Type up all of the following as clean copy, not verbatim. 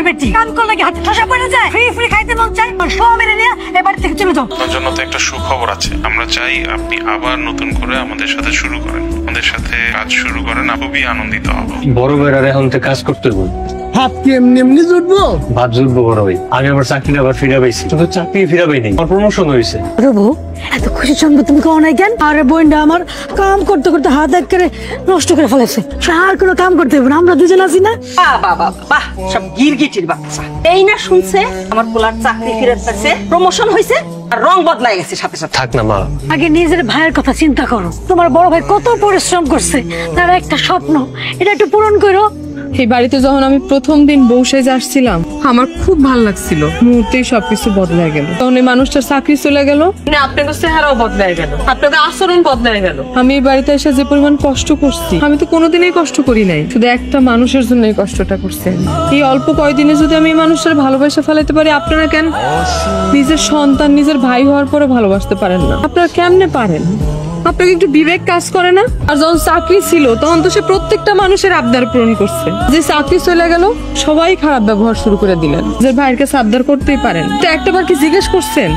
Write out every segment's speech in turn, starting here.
বেটি কাম করলে কি হাত ঠসা পড়ে যায়? ফ্রি ফ্রি খাইতে মন চায়, আর সব মেরে নিয়ে এবার থেকে চলে যাও। আপনার জন্য তো একটা সুখবর আছে। আমরা চাই আপনি আবার নতুন করে আমাদের সাথে শুরু করেন, আমাদের সাথে কাজ শুরু করেন। খুবই আনন্দিত হব। বড় ভাইরা এখন তো কাজ করতে বল। হাত কি এমনি এমনি জুটবো? ভাত জুটবো বড় ভাই। আমি আমার চাকরিটা আবার ফিরে পাইছি। শুধু চাকরি ফিরে পাই নাই, আমার প্রমোশন হয়েছে। বউ এত খুশি সঙ্গে তুমি কও নাই কেন? আরে বোনটা আমার কাম করতে করতে হাত এক করে নষ্ট করে ফেলেছে, আর কোনো কাম করতে হবে না, আমরা দুজন আছি না। বাহ সব গিরগিটির বাচ্চা। এই না শুনছে আমার পোলার চাকরি ফিরে পাচ্ছে, প্রমোশন হয়েছে, আর রং বদলাই গেছে সাথে সাথে। থাক না মা, আগে নিজের ভাইয়ের কথা চিন্তা করো। তোমার বড় ভাই কত পরিশ্রম করছে, তার একটা স্বপ্ন, এটা একটু পূরণ করো। এই বাড়িতে যখন আমি প্রথম দিন বউ সেজে আসছিলাম, আমার খুব ভালো লাগছিল। মুহূর্তেই সবকিছু বদলে গেল। তখন এই মানুষটার চাকরি চলে গেল, আপনাকে চেহারাও বদলে গেল, আপনাকে আচরণ বদলে গেল। আমি এই বাড়িতে এসে যে পরিমাণ কষ্ট করছি, আমি তো কোনোদিনই কষ্ট করি নাই। শুধু একটা মানুষের জন্য এই কষ্টটা করছি। এই অল্প কয়দিনে যদি আমি এই মানুষটার ভালোবাসা ফেলাতে পারি, আপনারা কেন নিজের সন্তান, নিজের ভাই হওয়ার পরে ভালোবাসতে পারেন না? আপনারা কেমনে পারেন? আপনাকে একটু বিবেক কাজ করে না? আর যখন চাকরি ছিল তখন তো সে প্রত্যেকটা মানুষের আবদার পূরণ করছে। যে চাকরি চলে গেল, সবাই খারাপ ব্যবহার শুরু করে দিলেন। যে ভাইয়ের কাছে আবদার করতেই পারেন, তো একটাবার কি জিজ্ঞেস করছেন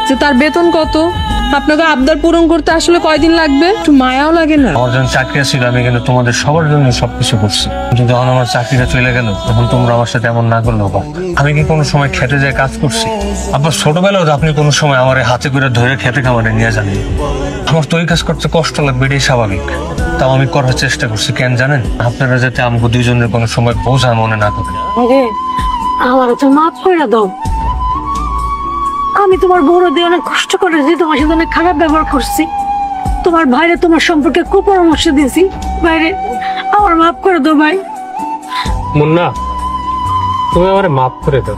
যে তার বেতন কত? আপনাকে আবদার পূরণ করতে আসলে কয়দিন লাগবে? একটু মায়াও লাগে না? আমার যখন চাকরি ছিল আমি কিন্তু তোমাদের সবার জন্য সবকিছু করছি, কিন্তু যখন আমার চাকরিটা চলে গেল তখন তোমরা আমার সাথে এমন না করলেও বা আমি কি কোনো সময় খেতে যায় কাজ করছি? আবার ছোটবেলাও আপনি কোনো সময় আমার হাতে করে ধরে খেতে খামারে নিয়ে যাননি। আমার তো ওই কাজ করতে কষ্ট লাগবে, এটাই স্বাভাবিক। তাও আমি করার চেষ্টা করছি। কেন জানেন? আপনারা যাতে আমাকে দুইজনের কোনো সময় বোঝা মনে না থাকে। আমার তো মাফ করে দাও। আমি তোমার বড় দিয়ে অনেক কষ্ট করেছি, তোমার সাথে অনেক খারাপ ব্যবহার করছি, তোমার ভাইরে তোমার সম্পর্কে কুপরামর্শ দিয়েছি। ভাইরে আমার মাফ করে দাও ভাই। মুন্না, তুমি আমার মাফ করে দাও।